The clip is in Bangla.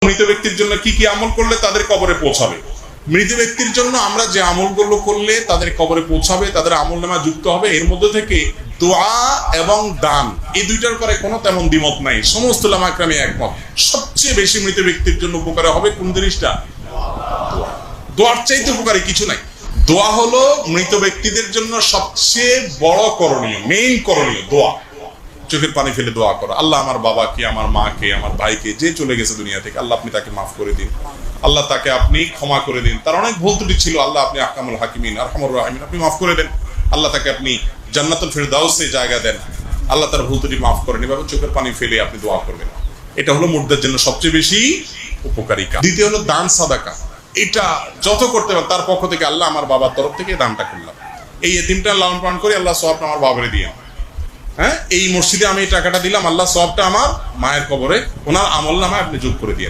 মৃত ব্যক্তির জন্য কি কি আমল করলে তাদের কবরে পৌঁছাবে? মৃত ব্যক্তির জন্য আমরা যে আমলগুলো করলে তাদের কবরে পৌঁছাবে, তাদের আমলনামা যুক্ত হবে, এর মধ্যে থেকে দোয়া এবং দান, এই দুইটার পরে কোনো তেমন দ্বিমত নাই। সমস্ত উলামা একরামে একমত। সবচেয়ে বেশি মৃত ব্যক্তির জন্য উপকার হবে কোন জিনিসটা? দোয়া। দোয়ার চাইতে উপকারী কিছু নাই। দোয়া হলো মৃত ব্যক্তিদের জন্য সবচেয়ে বড় করণীয়, মেইন করণীয় দোয়া। চোখের পানি ফেলে দোয়া করো, আল্লাহ আমার বাবাকে, আমার মাকে, আমার ভাইকে, যে চলে গেছে দুনিয়া থেকে, আল্লাহ আপনি তাকে মাফ করে দিন, আল্লাহ তাকে আপনি ক্ষমা করে দিন, তার অনেক ভুল ত্রুটি ছিল, আল্লাহ আপনি আহকামুল হাকিমিন আরহামুর রাহিমিন, আপনি মাফ করে দেন, আল্লাহ তাকে আপনি জান্নাতুল ফিরদাউসে জায়গা দেন, আল্লাহ তার ভুল ত্রুটি মাফ করেন। এভাবে চোখের পানি ফেলে আপনি দোয়া করবেন। এটা হলো মুর্দার জন্য সবচেয়ে বেশি উপকারী কাজ। দ্বিতীয় হলো দান সাদাকা। এটা যত করতে পারেন তার পক্ষ থেকে, আল্লাহ আমার বাবার তরফ থেকে দানটা করলাম, এই এতিমটা লালন পালন করে, আল্লাহ সওয়াবটা আমার বাবারে দিয়ে, হ্যাঁ, এই মসজিদে আমি এই টাকাটা দিলাম, আল্লাহ সওয়াবটা আমার মায়ের কবরে, ওনার আমলনামায় আপনি যোগ করে দিয়ে।